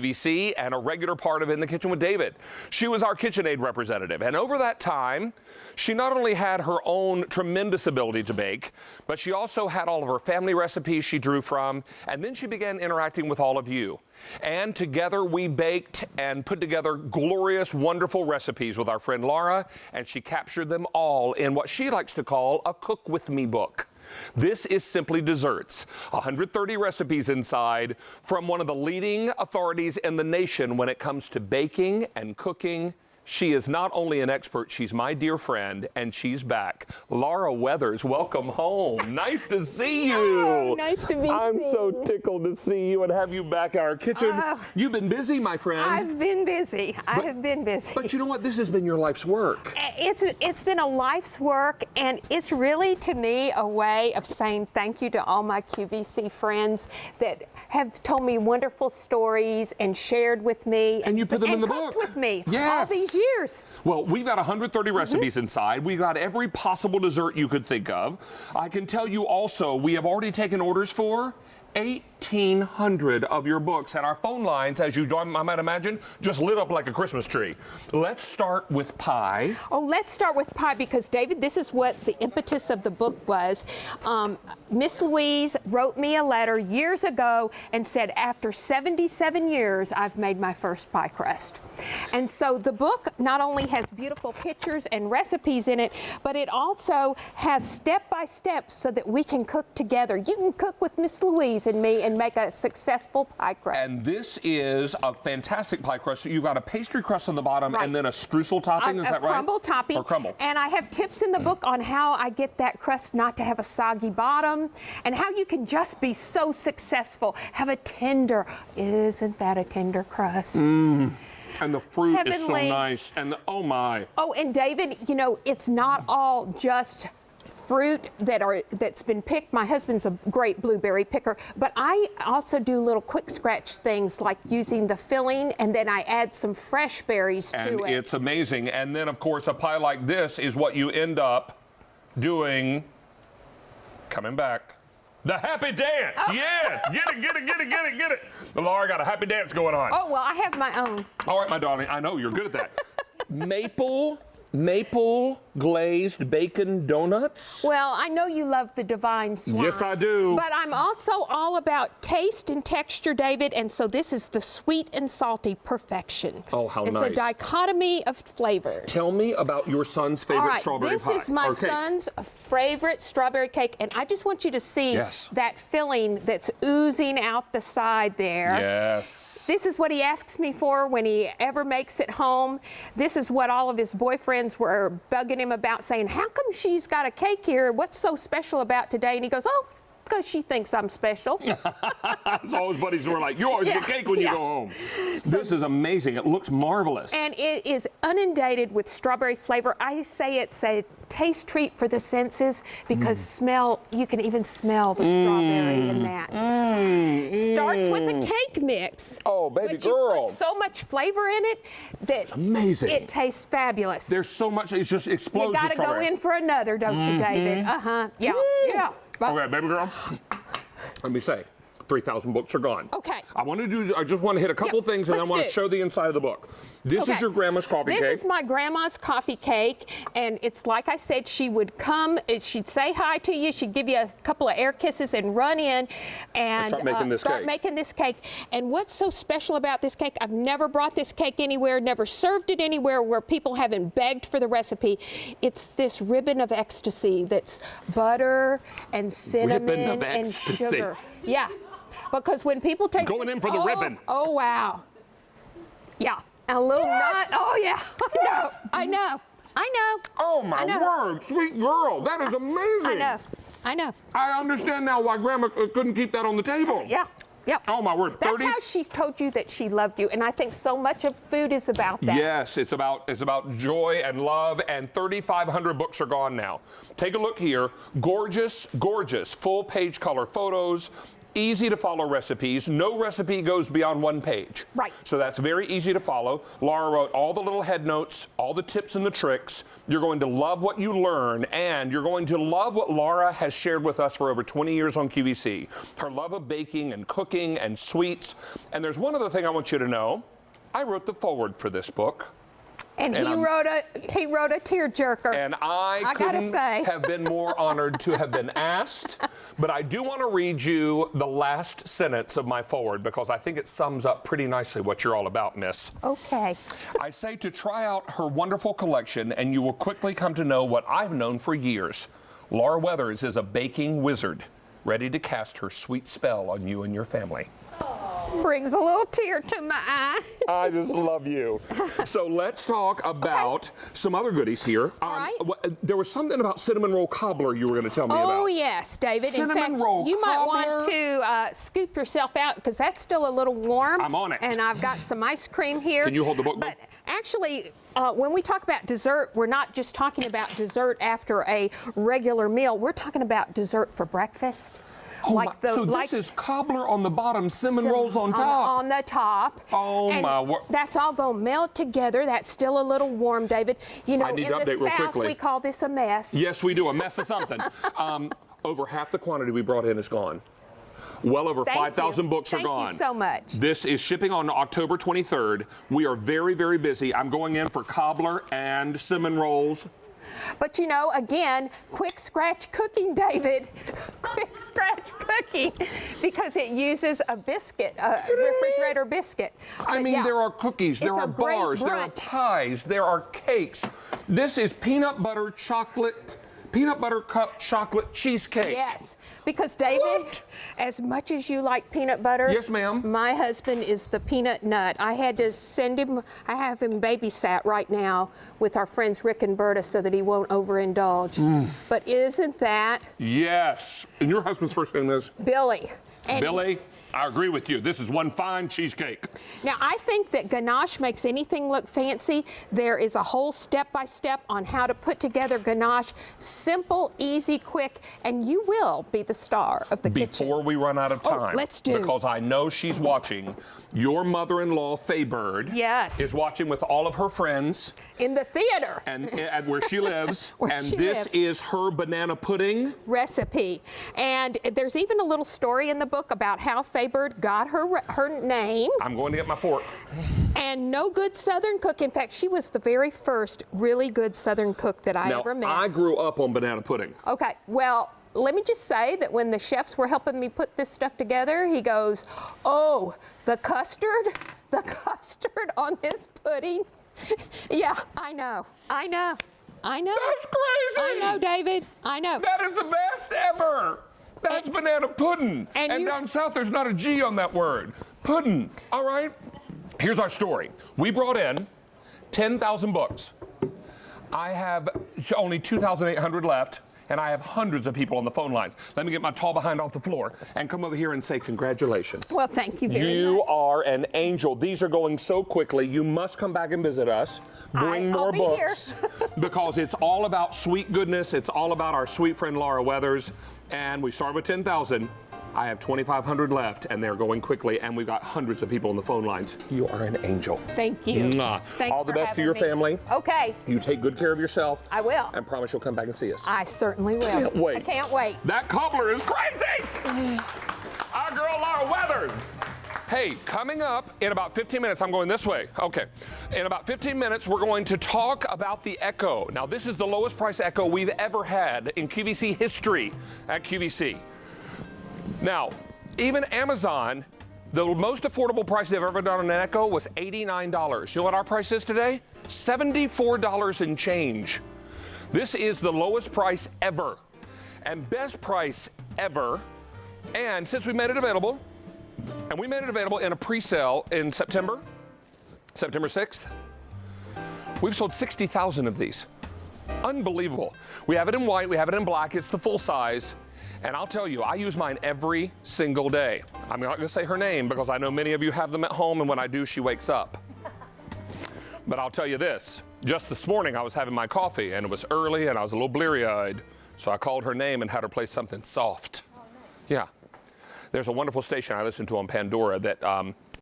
QVC and a regular part of In the Kitchen with David. She was our KitchenAid representative, and over that time, she not only had her own tremendous ability to bake, but she also had all of her family recipes she drew from, and then she began interacting with all of you. And together we baked and put together glorious, wonderful recipes with our friend Laura, and she captured them all in what she likes to call a Cook With Me book. This is simply desserts, 130 recipes inside from one of the leading authorities in the nation when it comes to baking and cooking. She is not only an expert, she's my dear friend, and she's back. Laura Weathers, welcome home. Nice to see you. Oh, nice to meet you. I'm so tickled to see you and have you back in our kitchen. You've been busy, my friend. I've been busy. I have been busy. But you know what? This has been your life's work. It's been a life's work, and it's really, to me, a way of saying thank you to all my QVC friends that have told me wonderful stories and shared with me. And you put them in the book. book. With me. Yes. All these years. Well, we've got 130 recipes inside. We've got every possible dessert you could think of. I can tell you also, we have already taken orders for 1,800 of your books, and our phone lines, as you I might imagine, just lit up like a Christmas tree. Let's start with pie. Oh, let's start with pie because, David, this is what the impetus of the book was. Miss Louise wrote me a letter years ago and said, after 77 years, I've made my first pie crust. And so the book not only has beautiful pictures and recipes in it, but it also has step-by-step so that we can cook together. You can cook with Miss Louise and me and make a successful pie crust. And this is a fantastic pie crust. You've got a pastry crust on the bottom and then a streusel topping, is that right? A crumble topping. Or crumble. And I have tips in the book on how I get that crust not to have a soggy bottom and how you can just be so successful. Have a tender, isn't that a tender crust? And the fruit Heavenly. is so nice. And oh my. Oh, and David, you know, it's not all just fruit that's been picked. My husband's a great blueberry picker, but I also do little quick scratch things like using the filling, and then I add some fresh berries to it. And it's amazing. And then, of course, a pie like this is what you end up doing. Coming back. The happy dance. Oh. Yes. Get it. Laura got a happy dance going on. Oh, well, I have my own. All right, my darling. I know you're good at that. Maple glazed bacon donuts. Well, I know you love the divine swine. Yes, I do. But I'm also all about taste and texture, David, and so this is the sweet and salty perfection. Oh, how nice. It's a dichotomy of flavors. Tell me about your son's favorite strawberry this pie. This is my son's favorite strawberry cake, and I just want you to see that filling that's oozing out the side there. Yes. This is what he asks me for when he ever makes it home. This is what all of his boyfriends were bugging him about, saying, how come she's got a cake here? What's so special about today? And he goes, oh, because she thinks I'm special. So his buddies were like, you always get cake when you go home. So, this is amazing. It looks marvelous. And it is inundated with strawberry flavor. I say it's a taste treat for the senses because you can even smell the strawberry in that. Starts with a cake mix. Oh, baby but girl. You put so much flavor in it that it's amazing. It tastes fabulous. There's so much, it just explodes. You got to go in for another, don't you, David? Yeah. Yeah. Okay, baby girl. Let me say, 3,000 books are gone. Okay. I just want to hit a couple things, and I want to show the inside of the book. This is your grandma's coffee cake. This is my grandma's coffee cake, and it's like I said, she would come, she'd say hi to you, she'd give you a couple of air kisses and run in and start making this cake. And what's so special about this cake, I've never brought this cake anywhere, never served it anywhere where people haven't begged for the recipe. It's this ribbon of ecstasy that's butter and cinnamon and sugar. Yeah. Because when people taste going in for the ribbon. Oh, wow. Yeah. A little nut. Oh, yeah. I know. Oh, my word. Sweet girl. That is amazing. I know. I understand now why Grandma couldn't keep that on the table. Yeah. Yep. Oh, my word. That's how she's told you that she loved you. And I think so much of food is about that. Yes, it's about joy and love, and 3,500 books are gone now. Take a look here. Gorgeous, gorgeous, full-page color photos, easy to follow recipes. No recipe goes beyond one page. Right. So that's very easy to follow. Laura wrote all the little head notes, all the tips and the tricks. You're going to love what you learn, and you're going to love what Laura has shared with us for over 20 years on QVC. Her love of baking and cooking and sweets. And there's one other thing I want you to know. I wrote the foreword for this book. And he wrote a tearjerker. And I gotta couldn't say. have been more honored to have been asked. But I do want to read you the last sentence of my foreword because I think it sums up pretty nicely what you're all about, miss. Okay. I say to try out her wonderful collection and you will quickly come to know what I've known for years. Laura Weathers is a baking wizard, ready to cast her sweet spell on you and your family. Brings a little tear to my eye. I just love you. So let's talk about some other goodies here. right. There was something about cinnamon roll cobbler you were going to tell me about. Oh, yes, David. Cinnamon In fact, roll you might cobbler? want to scoop yourself out because that's still a little warm. I'm on it. And I've got some ice cream here. Can you hold the book, But babe? actually, when we talk about dessert, we're not just talking about dessert after a regular meal. We're talking about dessert for breakfast. Oh so this is cobbler on the bottom, cinnamon rolls on top. On the top. Oh, and my word. That's all going to melt together. That's still a little warm, David. You know, I need in to the update real South, quickly. we call this a mess. Yes, we do. A mess of something. Over half the quantity we brought in is gone. Well over 5,000 books are gone. Thank you so much. This is shipping on October 23rd. We are very, very busy. I'm going in for cobbler and cinnamon rolls. But you know, again, quick scratch cooking, David. Quick scratch cooking, because it uses a biscuit, a refrigerator biscuit. I But mean, yeah, there are cookies, there it's are a great bars, there are brunch. pies, there are cakes. This is peanut butter cup chocolate cheesecake. Yes, because David, What? as much as you like peanut butter, Yes, ma'am. my husband is the peanut nut. I had to send him, I have him babysat right now with our friends Rick and Berta so that he won't overindulge. But isn't that Yes. And your husband's first name is? Billy? And Billy, I agree with you. This is one fine cheesecake. Now, I think that ganache makes anything look fancy. There is a whole step-by-step on how to put together ganache. Simple, easy, quick, and you will be the star of the kitchen. Before we run out of time, let's do. because I know she's watching, your mother-in-law, Faye Bird, Yes. is watching with all of her friends In the theater. and where she lives. Where and she this lives. is her banana pudding. Recipe. And there's even a little story in the book about how Faye Bird got her name. I'm going to get my fork. And no good Southern cook. In fact, she was the very first really good Southern cook that I Now, ever met. I grew up on banana pudding. Okay, well, let me just say that when the chefs were helping me put this stuff together, he goes, oh, the custard on this pudding. Yeah, I know. That's crazy. I know, David. I know. That is the best ever. That's banana pudding. and you- down south, there's not a G on that word. Pudding. All right. Here's our story. We brought in 10,000 books. I have only 2,800 left, and I have hundreds of people on the phone lines. Let me get my tall behind off the floor and come over here and say congratulations. Well, thank you very much. You are an angel. These are going so quickly. You must come back and visit us. Bring I'll more be here. books because it's all about sweet goodness. It's all about our sweet friend Laura Weathers. And we start with 10,000. I have 2,500 left, and they're going quickly, and we've got hundreds of people on the phone lines. You are an angel. Thank you. Mwah. Thanks All the for best to having your me. family. Okay, You take good care of yourself. I will. And promise you'll come back and see us. I certainly will. Can't wait. I can't wait. That cobbler is crazy. Our girl Laura Weathers. Hey, coming up in about 15 minutes, I'm going this way. Okay. In about 15 minutes, we're going to talk about the Echo. Now, this is the lowest price Echo we've ever had in QVC history at QVC. Now, even Amazon, the most affordable price they've ever done on an Echo was $89. You know what our price is today? $74 and change. This is the lowest price ever and best price ever. And since we made it available, and we made it available in a pre-sale in September 6th, we've sold 60,000 of these. Unbelievable. We have it in white, we have it in black, it's the full size. And I'll tell you, I use mine every single day. I'm not going to say her name because I know many of you have them at home, and when I do, she wakes up. But I'll tell you this, just this morning I was having my coffee, and it was early, and I was a little bleary-eyed. So I called her name and had her play something soft. Yeah. There's a wonderful station I listen to on Pandora that